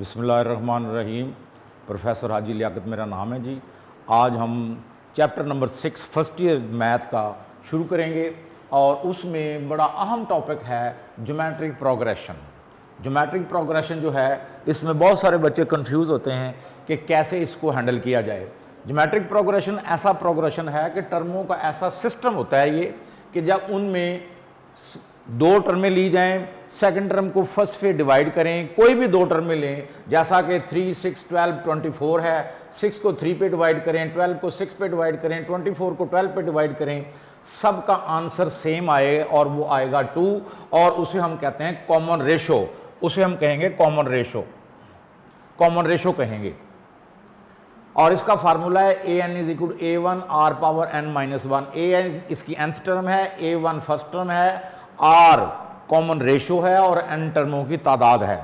बिस्मिल्लाहिर्रहमानिर्रहीम। प्रोफेसर हाजी लियाकत मेरा नाम है जी। आज हम chapter number 6 first year math का शुरू करेंगे और उसमें बड़ा अहम टॉपिक है ज्योमेट्रिक प्रोग्रेशन। ज्योमेट्रिक प्रोग्रेशन जो है इसमें बहुत सारे बच्चे कंफ्यूज होते हैं कि कैसे इसको हैंडल किया जाए। ज्योमेट्रिक प्रोग्रेशन ऐसा प्रोग्रेशन है कि टर्मों का ऐसा सिस्टम होता है ये कि जब उनमें दो टर्में ली जाएं, सेकंड टर्म को फर्स्ट से डिवाइड करें, कोई भी दो टर्में लें, जैसा कि 3, 6, 12, 24 है, 6 को 3 पे डिवाइड करें, 12 को 6 पे डिवाइड करें, 24 को 12 पे डिवाइड करें, सबका आंसर सेम आए और वो आएगा 2 और उसे हम कहते हैं कॉमन रेशो। उसे हम कहेंगे कॉमन रेशो कहेंगे। और इसका फार्मूला है an is equal a1 r power n minus 1। a इसकी nth टर्म है, a1 फर्स्ट टर्म है, r कॉमन रेशो है और n टर्मों की तादाद है।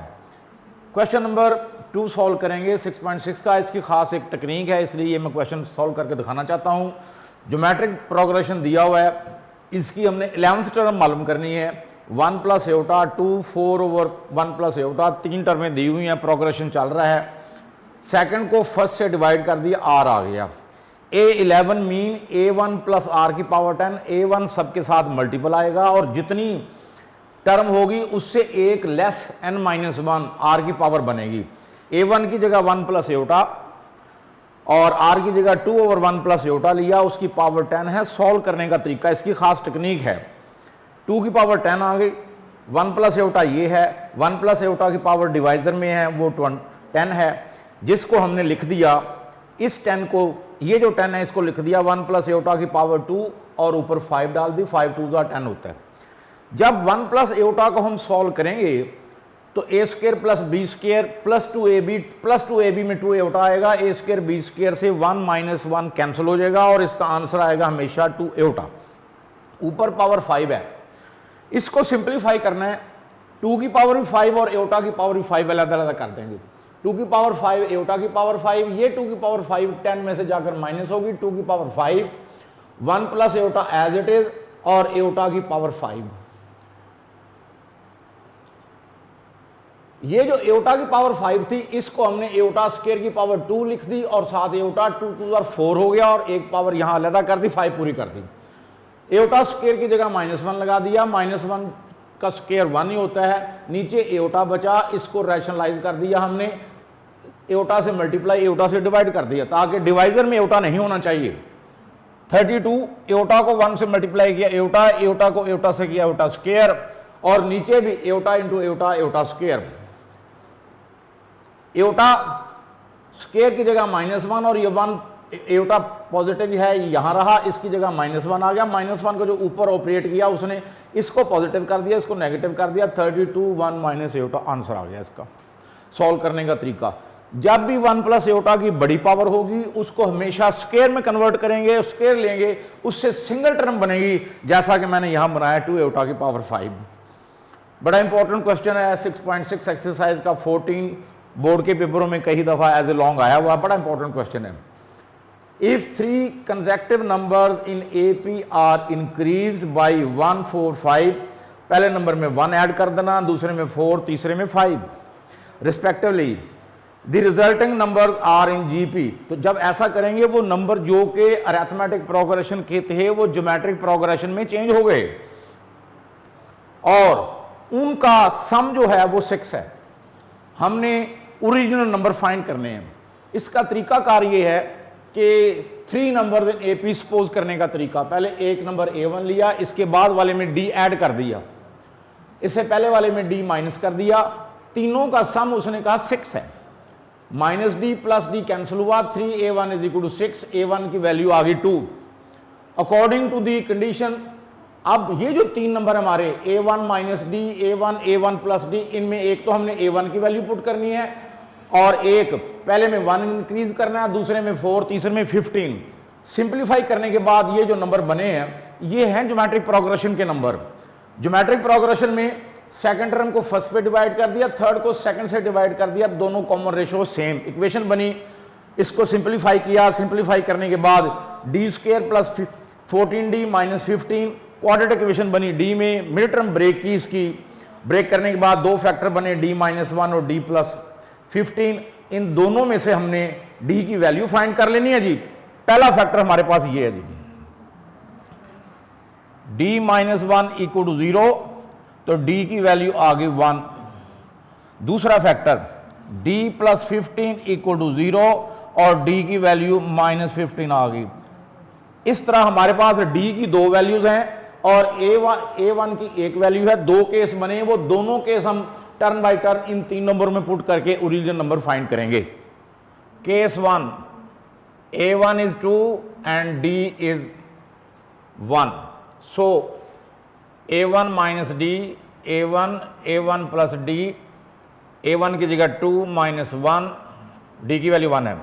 क्वेश्चन नंबर 2 सॉल्व करेंगे 6.6 का। इसकी खास एक टेक्निक है, इसलिए मैं क्वेश्चन सॉल्व करके दिखाना चाहता हूं। ज्योमेट्रिक प्रोग्रेशन दिया हुआ है, इसकी हमने 11th टर्म मालूम करनी है। 1 plus iota 2 4 over 1 plus iota, 3 टर्में दी हुई हैं, प्रोग्रेशन चल रहा है। सेकंड को फर्स्ट से डिवाइड कर दिया, r आ गया। a11 mean a1 plus r की पावर 10, a1 सबके साथ मल्टीपल आएगा और जितनी टर्म होगी उससे एक लेस n माइनस 1 r की पावर बनेगी। a1 की जगह 1 प्लस एटा और r की जगह 2 ओवर 1 प्लस एटा लिया, उसकी पावर 10 है। सॉल्व करने का तरीका, इसकी खास टेक्निक है। 2 की पावर 10 आ गई, 1 प्लस एटा ये है, 1 प्लस एटा की पावर डिवाइजर में है वो 10 है, जिसको हमने लिख दिया, इस 10 को, ये जो 10 है इसको लिख दिया 1 प्लस एटा की पावर 2 और ऊपर 5 डाल दी, 5 2 10 होता है। जब 1 प्लस एटा को हम सॉल्व करेंगे तो a square plus B square plus 2ab में 2 एटा आएगा, a स्क्र बी स्क्र से 1 माइनस 1 कैंसिल हो जाएगा और इसका आंसर आएगा हमेशा 2 एटा। ऊपर पावर 5 है, इसको सिंप्लीफाई करना है। 2 की पावर भी 5 और एटा की पावर भी 5 अलग अलग कर देंगे। 2 की पावर 5 एटा की पावर 5, ये 2 की पावर 5 10 में से जाकर माइनस होगी, 2 की power 5 1 plus iota as it is और एटा की पावर 5। ये जो एटा की पावर 5 थी इसको हमने एटा स्क्वायर की पावर 2 लिख दी और साथ एटा 2 2 और 4 हो गया और एक पावर यहां अलग कर दी, 5 पूरी कर दी। एटा स्क्वायर की जगह -1 लगा दिया, -1 का स्क्वायर 1 ही होता है, नीचे एटा बचा, इसको रैशनलाइज कर दिया हमने, एटा से मल्टीप्लाई एटा से डिवाइड कर दिया ताकि डिवाइजर में एटा नहीं होना चाहिए। 32 एटा को 1 से मल्टीप्लाई किया एटा को एटा से किया एटा स्क्वायर और नीचे भी एटा इंटू एटा स्क्वायर। एटा स्क्वायर की जगह -1 और ये 1 एटा पॉजिटिव है यहां रहा, इसकी जगह -1 आ गया। -1 को जो ऊपर ऑपरेट किया उसने इसको पॉजिटिव कर दिया, इसको नेगेटिव कर दिया, 32 1 माइनस एटा आंसर आ गया। इसका सॉल्व करने का तरीका, जब भी 1 प्लस एटा की बड़ी पावर होगी उसको हमेशा स्क्वायर में कन्वर्ट करेंगे, स्क्वायर लेंगे, उससे सिंगल टर्म बनेगी, जैसा कि मैंने यहां बनाया 2 एटा की पावर 5। बड़ा इंपॉर्टेंट क्वेश्चन है 6.6 एक्सरसाइज का, 14 बोर्ड के पेपरों में कई दफा एज ए लॉन्ग आया हुआ, बड़ा इंपॉर्टेंट क्वेश्चन है। If 3 consecutive numbers in AP are increased by 1 4 5, पहले नंबर में 1 ऐड कर देना, दूसरे में 4, तीसरे में 5 respectively, the resulting numbers are in GP। तो जब ऐसा करेंगे वो नंबर जो के अरिथमेटिक प्रोग्रेशन के थे वो ज्योमेट्रिक प्रोग्रेशन में चेंज हो गए और उनका सम जो है वो 6 है। हमने ओरिजिनल नंबर फाइंड करने हैं। इसका तरीकाकार ये है कि 3 नंबर्स इन एपी सपोज करने का तरीका, पहले एक नंबर a1 लिया, इसके बाद वाले में d ऐड कर दिया, इससे पहले वाले में d माइनस कर दिया, तीनों का सम उसने कहा 6 है। -d प्लस d कैंसिल हुआ, 3a1 is equal to 6, a1 की वैल्यू आ गई 2 अकॉर्डिंग टू दी कंडीशन। अब ये जो 3 नंबर हमारे a1 minus d, a1 plus d, इनमें एक तो हमने a1 की वैल्यू पुट करनी है और एक पहले में 1 इंक्रीज करना है, दूसरे में 4, तीसरे में 15। सिंप्लीफाई करने के बाद ये जो नंबर बने हैं ये हैं ज्योमेट्रिक प्रोग्रेशन के नंबर। ज्योमेट्रिक प्रोग्रेशन में सेकंड टर्म को फर्स्ट पे डिवाइड कर दिया, थर्ड को सेकंड से डिवाइड कर दिया, दोनों कॉमन रेशो सेम, इक्वेशन बनी। इसको सिंप्लीफाई किया, सिंप्लीफाई करने के बाद D square plus 14d minus 15 quadratic equation बनी डी में। मिड टर्म ब्रेक की, इसकी ब्रेक करने के बाद 2 फैक्टर बने d-1 और d+, 15, इन दोनों में से हमने d की वैल्यू फाइंड कर लेनी है जी। पहला फैक्टर हमारे पास ये है जी, d माइनस 1 इक्वल टू 0, तो d की वैल्यू आ गई 1। दूसरा factor d plus 15 equal to 0 और d की वैल्यू माइनस 15 आ गई। इस तरह हमारे पास d की दो वैल्यूज हैं और a1 की एक वैल्यू है। दो केस बने, वो दोनों केस हम turn by turn in 3 number में पुट करके ओरिजिनल नंबर फाइंड करेंगे। Case 1, a1 is 2 and d is 1, so a1 minus d, a1 plus d, a1 की जगह 2 माइनस 1, d की वैल्यू 1 है,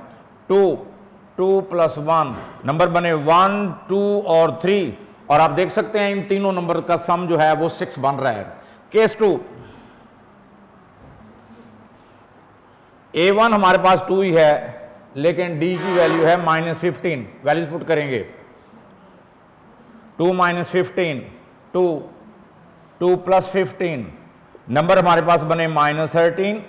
2 प्लस 1, नंबर बने 1, 2 और 3, और आप देख सकते हैं इन तीनों नंबर का सम जो है वो 6 बन रहा है। केस 2, a1 हमारे पास 2 ही है, लेकिन d की वैल्यू है माइनस 15, वैल्यूज पुट करेंगे, 2 माइनस 15, 2 प्लस 15, नंबर हमारे पास बने माइनस 13,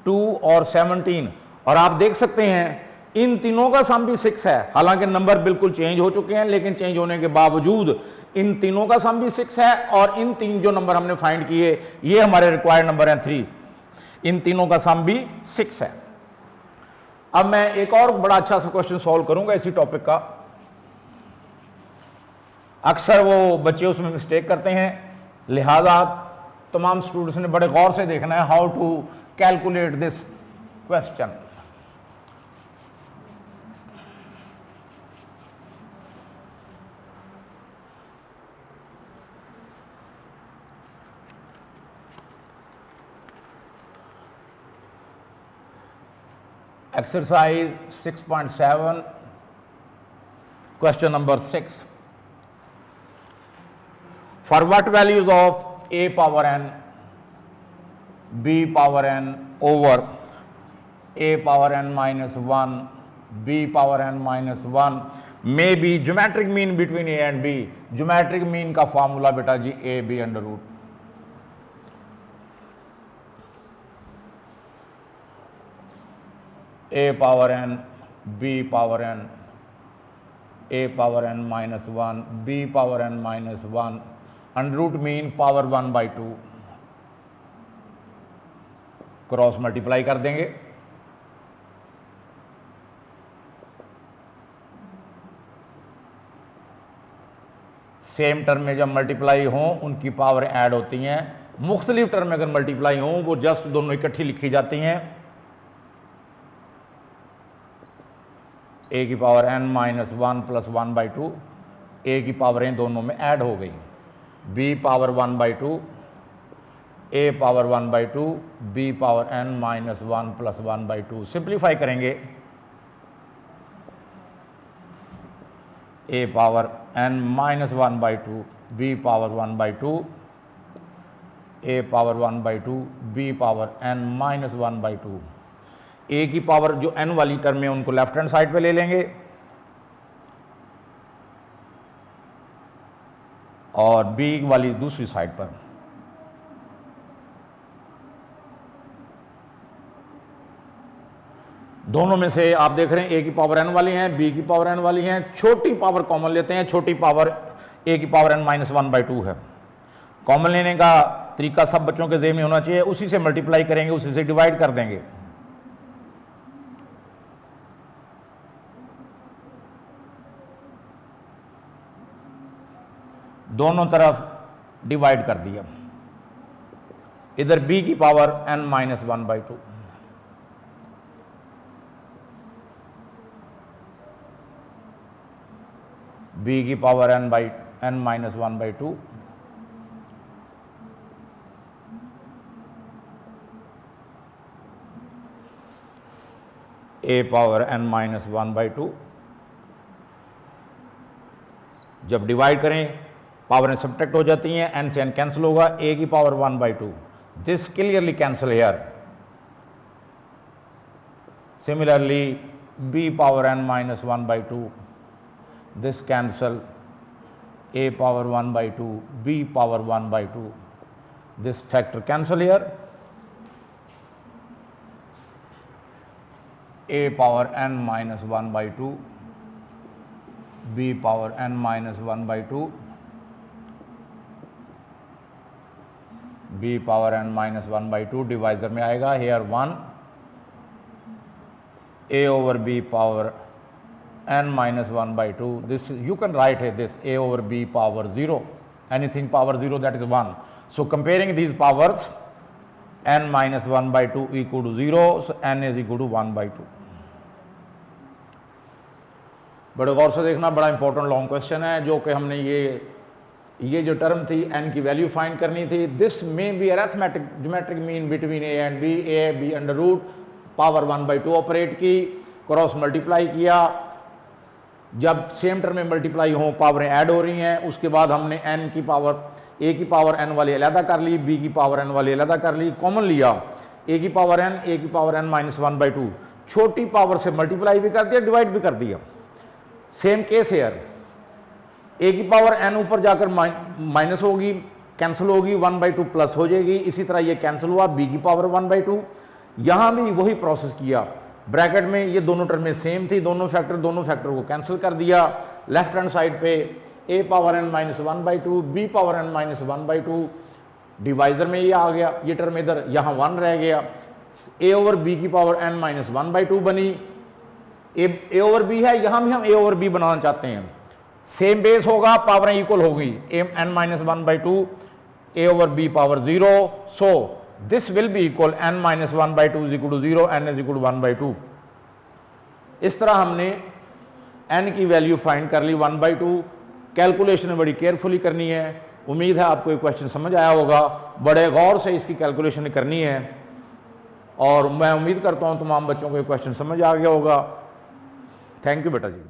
2 और 17, और आप देख सकते हैं इन तीनों का सम भी 6 है। हालांकि नंबर बिल्कुल चेंज हो चुके हैं, लेकिन चेंज होने के बावजूद इन तीनों का सम भी 6 है, और इन तीन जो नंबर हमने फाइंड किए ये हमारे रिक्वायर्ड नंबर हैं 3, इन तीनों का सम भी 6 है। अब मैं एक और बड़ा अच्छा सा क्वेश्चन सॉल्व करूंगा इसी टॉपिक का। अक्सर वो बच्चे उसमें मिस्टेक करते हैं, लिहाजा तमाम स्टूडेंट्स ने बड़े गौर से देखना है how to calculate this question. Exercise 6.7, question number 6. For what values of a power n, b power n over a power n minus 1, b power n minus 1 may be geometric mean between a and b? Geometric mean का formula बेटा जी a b under root, a power n, b power n, a power n minus 1, b power n minus 1, under root mean power 1 by 2, cross multiply कर देंगे, same term में जब multiply हों उनकी power add होती हैं, मुख्तलिफ टर्म में अगर मल्टीप्लाई हों वो जस्ट दोनों इकट्ठी लिखी जाती हैं। ए की power n minus 1 plus 1 by 2, ए की पावरें दोनों में ऐड हो गई, b power 1 by 2, a power 1 by 2, b power n minus 1 plus 1 by 2। Simplify करेंगे, a power n minus 1 by 2, b power 1 by 2, a power 1 by 2, b power n minus 1 by 2। ए की power जो n वाली term है उनको left hand side पे ले लेंगे और b वाली दूसरी साइड पर। दोनों में से आप देख रहे हैं a की पावर n वाली हैं, b की पावर n वाली हैं, छोटी पावर कॉमन लेते हैं, छोटी पावर a की पावर n माइनस 1 by 2 है। कॉमन लेने का तरीका सब बच्चों के ज़हन में होना चाहिए, उसी से मल्टीप्लाई करेंगे, उसी से डिवाइड कर देंगे। दोनों तरफ डिवाइड कर दिया, इधर b की power n minus 1 by 2, b की power n minus 1 by 2, a power n minus 1 by 2। जब डिवाइड करें पावर सब्ट्रैक्ट हो जाती हैं, n से n कैंसिल होगा, a की power 1 by 2, this clearly cancel here. Similarly b power n minus 1 by 2, this cancel, a power 1 by 2, b power 1 by 2, this factor cancel here. a power n minus 1/2 b power n minus 1/2 b power n minus 1/2 divisor में आएगा here 1 a over b power n minus 1/2. This you can write it this a over b power 0, anything power 0 that is 1. So comparing these powers, n minus 1/2 equal to 0, so n is equal to 1/2. बड़े गौर से देखना, बड़ा important long question है जो कि हमने ये जो टर्म थी n की वैल्यू फाइंड करनी थी. This may be arithmetic geometric mean between a and b, a b under root power 1/2 operate की, क्रॉस मल्टीप्लाई किया, जब सेम टर्म में मल्टीप्लाई हो पावरें ऐड हो रही हैं, उसके बाद हमने n की पावर a की पावर n वाली अलहदा कर ली, b की पावर n वाली अलहदा कर ली, कॉमन लिया a की पावर n माइनस 1/2, छोटी पावर से मल्टीप्लाई भी कर दिया, डिवाइड भी कर दिया. सेम केस हेयर, a की पावर n ऊपर जाकर माइनस होगी, कैंसिल होगी, 1/2 प्लस हो जाएगी. इसी तरह ये कैंसिल हुआ, b की पावर 1/2. यहाँ भी वही प्रोसेस किया, ब्रैकेट में ये दोनों टर्में सेम थी, दोनों फैक्टर को कैंसिल कर दिया. लेफ्ट हैंड साइड पे a power n minus 1/2 b power n minus 1/2, divisor में ये आ गया, ये टर्म इधर, यहाँ 1 रह गया. a ओवर b की पावर n माइनस 1/2 बनी. a ओवर b है, यहाँ भी हम a ओवर b बनाना चाहते हैं, सेम बेस होगा, पावरें इक्वल होगी, n minus 1/2 a over b power 0. So this will be equal n minus 1/2 is equal to 0, n is equal to 1/2. इस तरह हमने n की वैल्यू फाइंड कर ली 1/2. कैलकुलेशन बड़ी केयरफुली करनी है. उम्मीद है आपको ये क्वेश्चन समझ आया होगा, बड़े गौर से इसकी कैलकुलेशन करनी है और मैं उम्मीद करता हूँ तमाम बच्चों को ये क्वेश्चन समझ आ गया होगा. थैंक यू बेटा जी.